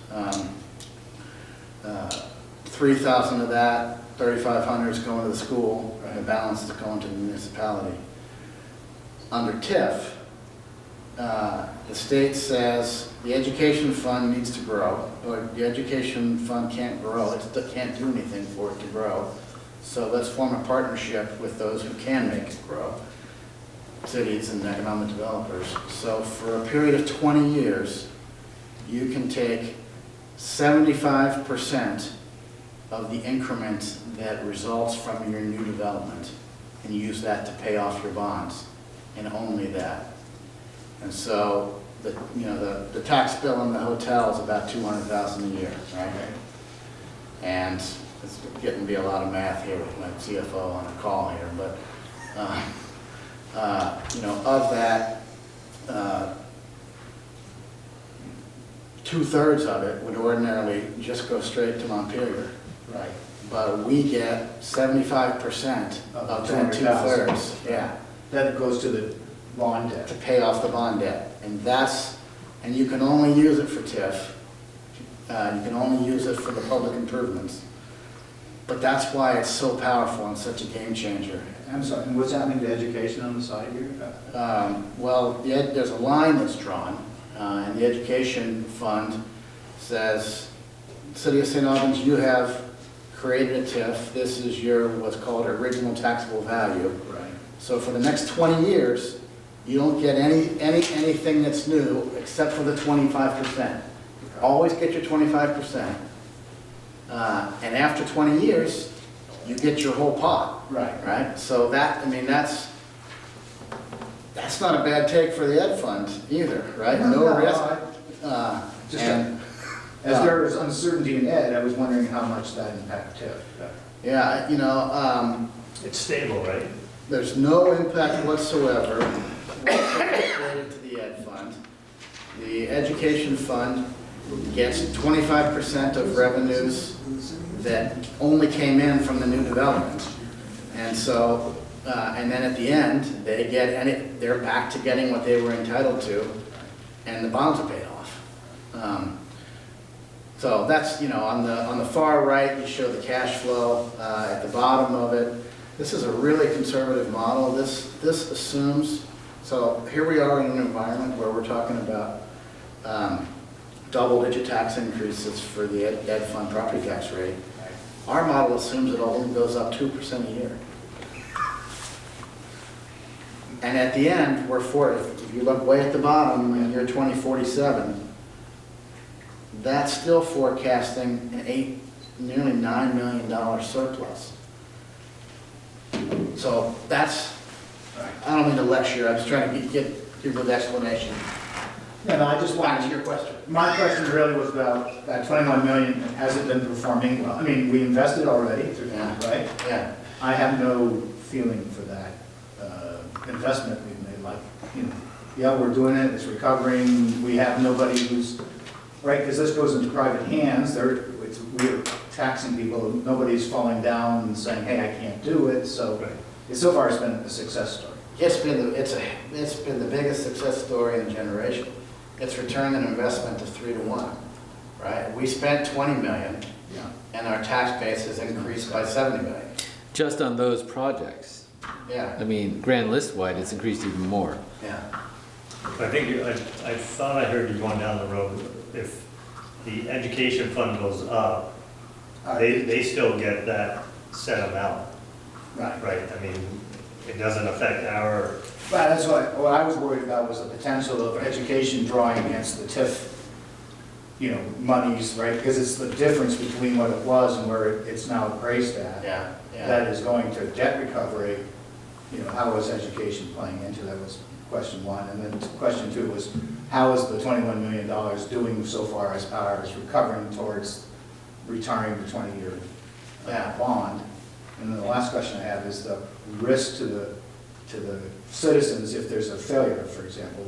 3,000 of that, 3,500 is going to the school, and the balance is going to the municipality. Under TIF, the state says the education fund needs to grow, or the education fund can't grow, it can't do anything for it to grow. So let's form a partnership with those who can make it grow, cities and economic developers. So for a period of 20 years, you can take 75% of the increment that results from your new development and use that to pay off your bonds, and only that. And so the tax bill in the hotel is about $200,000 a year, right? And it's getting to be a lot of math here with my CFO on a call here, but of that 2/3 of it would ordinarily just go straight to Montpelier. Right. But we get 75% of that 200,000. 2/3, yeah, That goes to the bond debt. to pay off the bond debt. And you can only use it for TIF. You can only use it for the public improvements. But that's why it's so powerful and such a game changer. I'm sorry, and what's happening to education on the side here? Well, there's a line that's drawn, and the education fund says, City of St. Albans, you have created a TIF. This is your, what's called original taxable value. Right. So for the next 20 years, you don't get anything that's new except for the 25%. Always get your 25%. And after 20 years, you get your whole pot. Right. Right? So that, I mean, that's not a bad take for the ed fund either, right? No risk. As there is uncertainty in ed, I was wondering how much that impact TIF. Yeah, you know, It's stable, right? there's no impact whatsoever related to the ed fund. The education fund gets 25% of revenues that only came in from the new development. And so, and then at the end, they're back to getting what they were entitled to, and the bonds are paid off. So that's, you know, on the far right, you show the cash flow. At the bottom of it, this is a really conservative model. This assumes, so here we are in an environment where we're talking about double-digit tax increases for the ed fund property tax rate. Our model assumes it only goes up 2% a year. And at the end, if you look way at the bottom in year 2047, that's still forecasting nearly $9 million surplus. So that's, I don't mean to lecture, I was trying to give you the explanation. Yeah, no, I just Back to wanted, your question. my question really was about that 21 million, has it been performing well? I mean, we invested already, right? Yeah. I have no feeling for that investment we've made, like, you know, yeah, we're doing it, it's recovering, we have nobody who's, right, because this goes into private hands, we're taxing people, nobody's falling down and saying, hey, I can't do it, so so far it's been a success story. It's been the biggest success story in a generation. It's returned an investment of 3 to 1, right? We spent 20 million, Yeah. and our tax base has increased by 70 million. Just on those projects. Yeah, I mean, grand list wide, it's increased even more. yeah. I think, I thought I heard you going down the road, if the education fund goes up, they still get that set amount, Right. right? I mean, it doesn't affect our, But that's what I was worried about was the potential of education drawing against the TIF, you know, monies, right? Because it's the difference between what it was and where it's now appraised at. Yeah, yeah. That is going to debt recovery, you know, how is education playing into that was question one. And then question two was, how is the $21 million doing so far as recovering towards retiring the 20-year bond? And then the last question I have is the risk to the citizens if there's a failure, for example,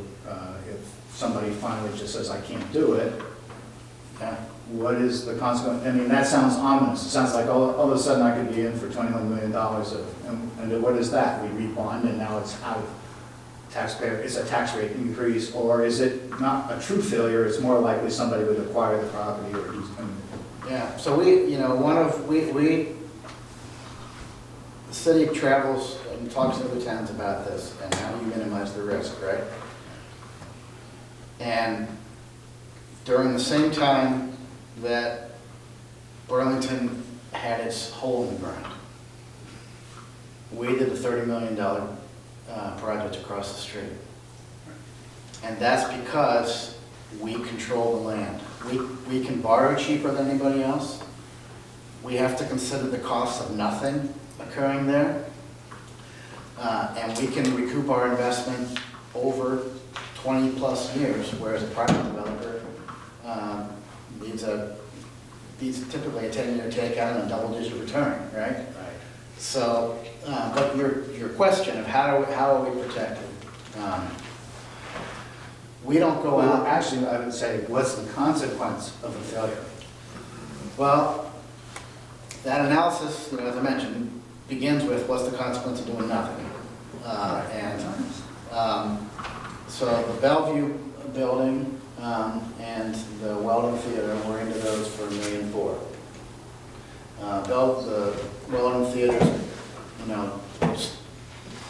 if somebody finally just says, I can't do it, what is the consequence? I mean, that sounds ominous. It sounds like all of a sudden I could be in for $21 million and what is that? We rebond and now it's out of taxpayer, it's a tax rate increase, or is it not a true failure, it's more likely somebody would acquire the property or do something? Yeah, so the city travels and talks to other towns about this and how you minimize the risk, right? And during the same time that Burlington had its hole in the ground, we did a $30 million project across the street. And that's because we control the land. We can borrow cheaper than anybody else. We have to consider the cost of nothing occurring there. And we can recoup our investment over 20 plus years, whereas a private developer needs typically a 10-year takeout and a double-digit return, right? Right. So, but your question of how are we protected? we don't go out, actually, I would say, what's the consequence of a failure? Well, that analysis, you know, as I mentioned, begins with what's the consequence of doing nothing? So the Bellevue building and the Weldon Theater, we're into those for $1.4 million. The Weldon Theater, you know,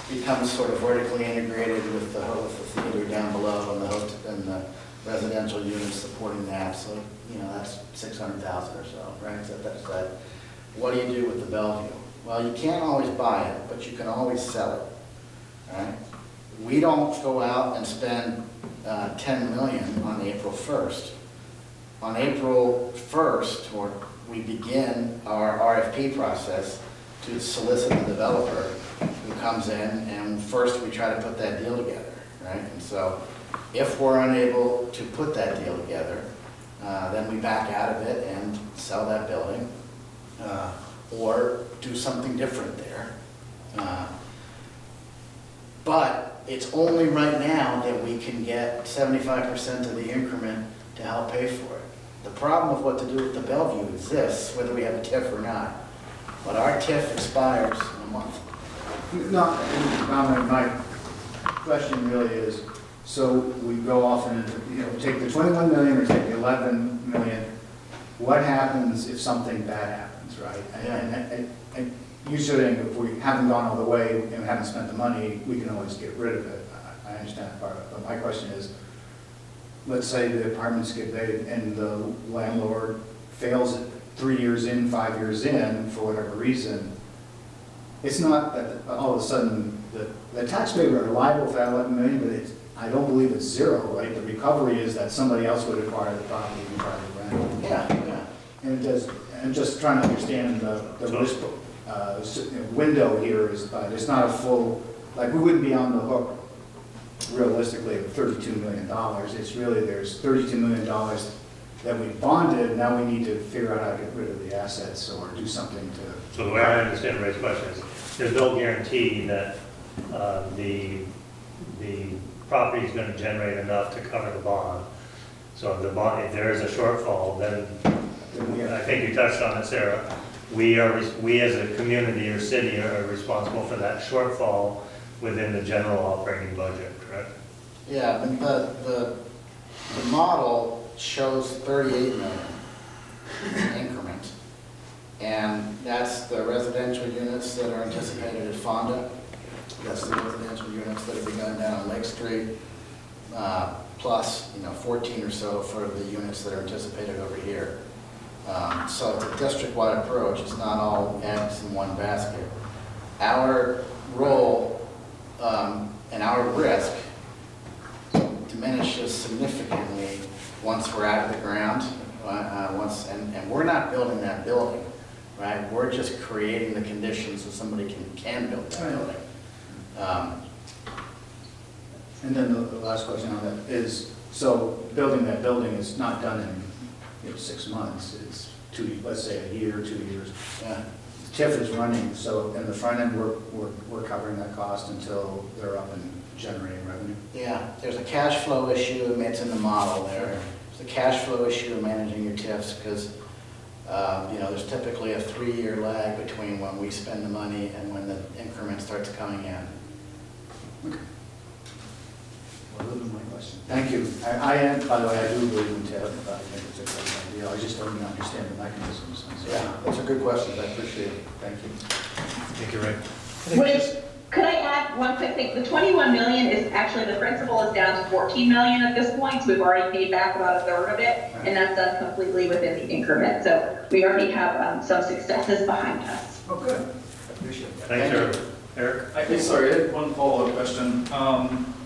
becomes sort of vertically integrated with the theater down below and the host and the residential units supporting that. So, you know, that's $600,000 or so, right? So that's that. What do you do with the Bellevue? Well, you can't always buy it, but you can always sell it, right? We don't go out and spend $10 million on April 1st. On April 1st, we begin our RFP process to solicit the developer who comes in, and first we try to put that deal together, right? And so if we're unable to put that deal together, then we back out of it and sell that building or do something different there. But it's only right now that we can get 75% of the increment to help pay for it. The problem of what to do with the Bellevue exists, whether we have a TIF or not. But our TIF expires in a month. No, my question really is, so we go off and, you know, take the 21 million or take the 11 million, what happens if something bad happens, right? And usually if we haven't gone all the way and haven't spent the money, we can always get rid of it. I understand that part of it, but my question is, let's say the apartments get vacant and the landlord fails it 3 years in, 5 years in, for whatever reason. It's not that all of a sudden the taxpayers are liable for that 11 million, but I don't believe it's zero, right? The recovery is that somebody else would acquire the property and try to rent it. Yeah. And I'm just trying to understand the risk window here is, it's not a full, like we wouldn't be on the hook realistically of $32 million. It's really, there's $32 million that we bonded, now we need to figure out how to get rid of the assets or do something to. So the way I understand Ray's question is, there's no guarantee that the property is going to generate enough to cover the bond. So if there is a shortfall, then I think you touched on it, Sarah. We as a community or city are responsible for that shortfall within the general operating budget, correct? Yeah, but the model shows 38 million increment. And that's the residential units that are anticipated at Fonda. That's the residential units that have begun down on Lake Street, plus 14 or so for the units that are anticipated over here. So it's a district-wide approach. It's not all eggs in one basket. Our role and our risk diminishes significantly once we're out of the ground. And we're not building that building, right? We're just creating the conditions so somebody can build that building. And then the last question on that is, so building that building is not done in 6 months. It's let's say a year, 2 years. Yeah. TIF is running, so in the front end, we're covering that cost until they're up and generating revenue. Yeah, there's a cash flow issue, and it's in the model there. There's a cash flow issue of managing your TIFs because there's typically a 3-year lag between when we spend the money and when the increment starts coming in. Okay. Well, those are my questions. Thank you. By the way, I do believe in TIF. I think it's a great idea. I just don't understand the mechanisms. Yeah, those are good questions. I appreciate it. Thank you. Thank you, Ray. Could I add one quick thing? The 21 million is actually, the principal is down to 14 million at this point, so we've already paid back about a third of it, and that's done completely within the increment. So we already have some successes behind us. Oh, good. I appreciate that. Thanks, Eric. Sorry, I had one follow-up question.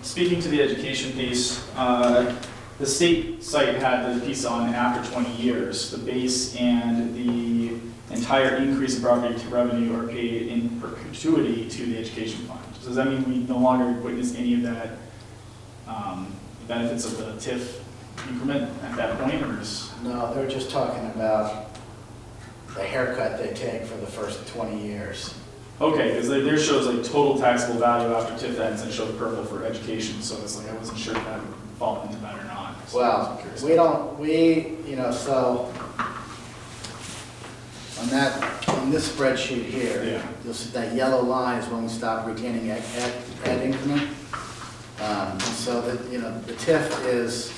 Speaking to the education piece, the state site had the piece on after 20 years. The base and the entire increase in property revenue are paid in perpetuity to the education fund. So does that mean we no longer witness any of that benefits of the TIF increment at that point, or is? No, they're just talking about the haircut they take for the first 20 years. Okay, because there shows like total taxable value after TIF ends, and it shows purple for education, so it's like, I wasn't sure if that would fall into that or not. So I was Well, curious. so on this spreadsheet here, Yeah. you'll see that yellow line is when we stop retaining ed increment. So that, the TIF is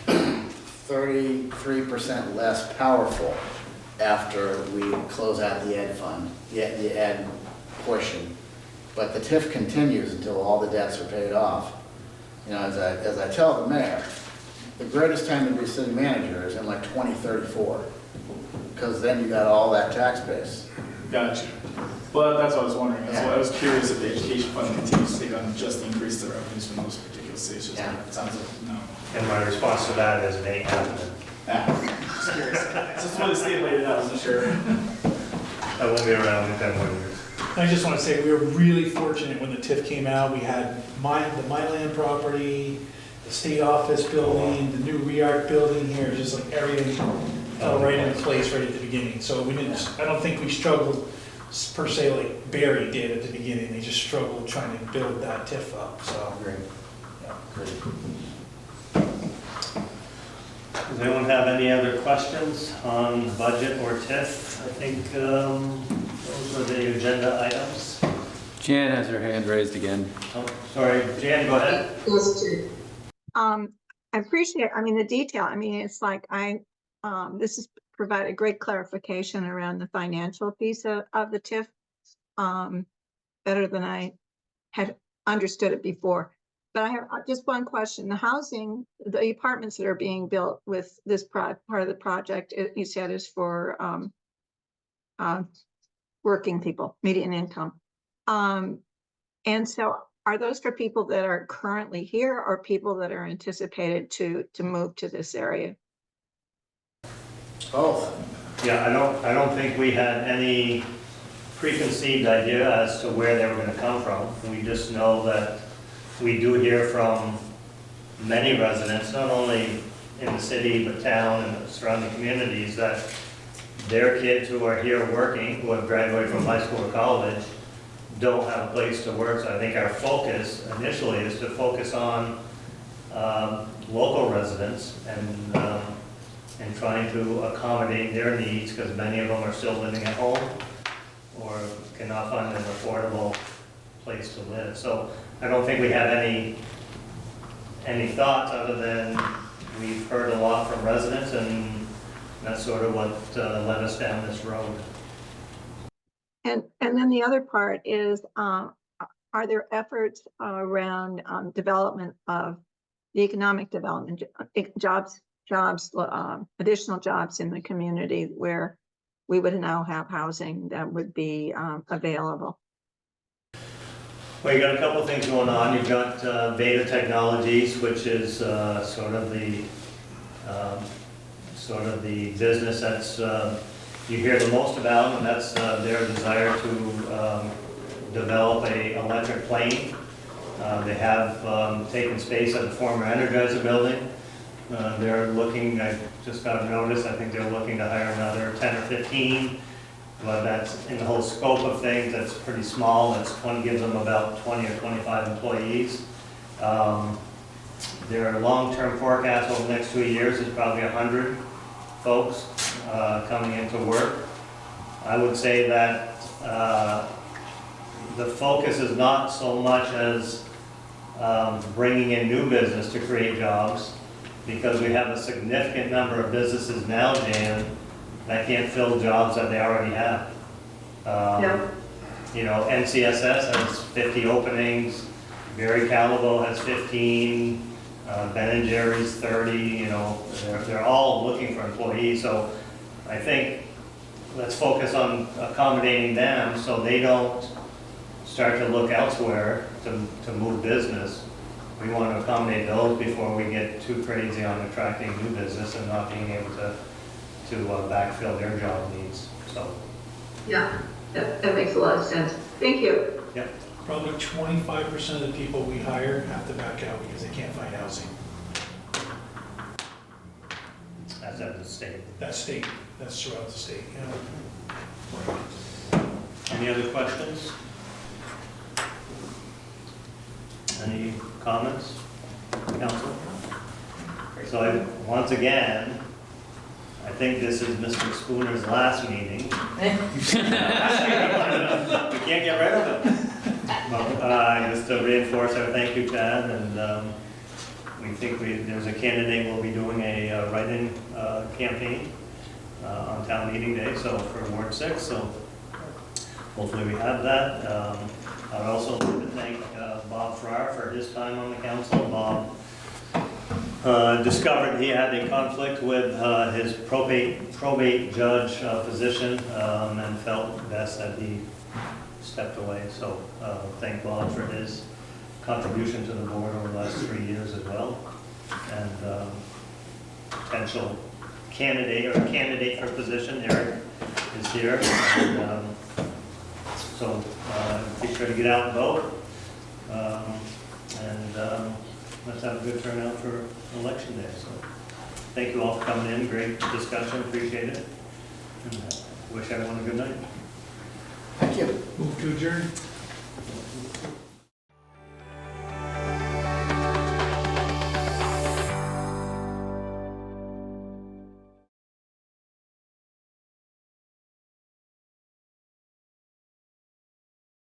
33% less powerful after we close out the ed fund, the ed portion. But the TIF continues until all the debts are paid off. As I tell the mayor, the greatest time to be city manager is in like 2034, because then you got all that tax base. Gotcha. Well, that's what I was wondering. That's why I was curious if the education fund continues to take on just the increase the revenues from those particular stations. Yeah. It sounds like, no. And my response to that is it ain't happening. Just curious. Just what the state laid it out, I wasn't sure. I won't be around in 10 more years. I just want to say, we were really fortunate when the TIF came out. We had the Myland property, the state office building, the new REARC building here, just like everything fell right into place right at the beginning. So we didn't, I don't think we struggled per se like Barry did at the beginning. They just struggled trying to build that TIF up, so. Great. Yeah. Does anyone have any other questions on budget or TIF? I think those are the agenda items. Jan has her hand raised again. Oh, sorry, Jan, go ahead. I appreciate, the detail. It's like this has provided great clarification around the financial piece of the TIF, better than I had understood it before. But I have just one question. The housing, the apartments that are being built with this part of the project, you said is for working people, median income. And so are those for people that are currently here or people that are anticipated to move to this area? Both. Yeah, I don't think we had any preconceived idea as to where they were going to come from. We just know that we do hear from many residents, not only in the city, but town and the surrounding communities, that their kids who are here working, who have graduated from high school or college, don't have a place to work. So I think our focus initially is to focus on local residents and trying to accommodate their needs, because many of them are still living at home or cannot find an affordable place to live. So I don't think we have any thoughts other than we've heard a lot from residents, and that's sort of what led us down this road. And then the other part is, are there efforts around development of the economic development, jobs, additional jobs in the community where we would now have housing that would be available? Well, you got a couple of things going on. You've got Beta Technologies, which is sort of the business that's you hear the most about, and that's their desire to develop an electric plane. They have taken space at the former Energizer building. They're looking, I just got a notice, I think they're looking to hire another 10 or 15. But that's in the whole scope of things, that's pretty small. That's gives them about 20 or 25 employees. Their long-term forecast over the next 2 years is probably 100 folks coming into work. I would say that the focus is not so much as bringing in new business to create jobs, because we have a significant number of businesses now, Jan, that can't fill jobs that they already have. NCSS has 50 openings, Barry Calabo has 15, Ben & Jerry's 30, they're all looking for employees. So I think let's focus on accommodating them so they don't start to look elsewhere to move business. We want to accommodate those before we get too crazy on attracting new business and not being able to backfill their job needs. So Yeah, that makes a lot of sense. Thank you. Yep. Probably 25% of the people we hire have to back out because they can't find housing. That's at the state. That's throughout the state, Any other questions? Any comments, council? So once again, I think this is Mr. Spooner's last meeting. We can't get rid of him. But, just to reinforce our thank you, Chad, and we think there's a candidate we'll be doing a write-in campaign on town meeting day, so for Ward 6, so hopefully we have that. I'd also like to thank Bob Farrar for his time on the council. Bob discovered he had a conflict with his probate judge position and felt best that he stepped away. So thank Bob for his contribution to the board over the last 3 years as well. And potential candidate for position, Eric is here. And, so be sure to get out and vote. Let's have a good turnout for election day. So thank you all for coming in. Great discussion. Appreciate it. And wish everyone a good night. Thank you. Move to adjourn.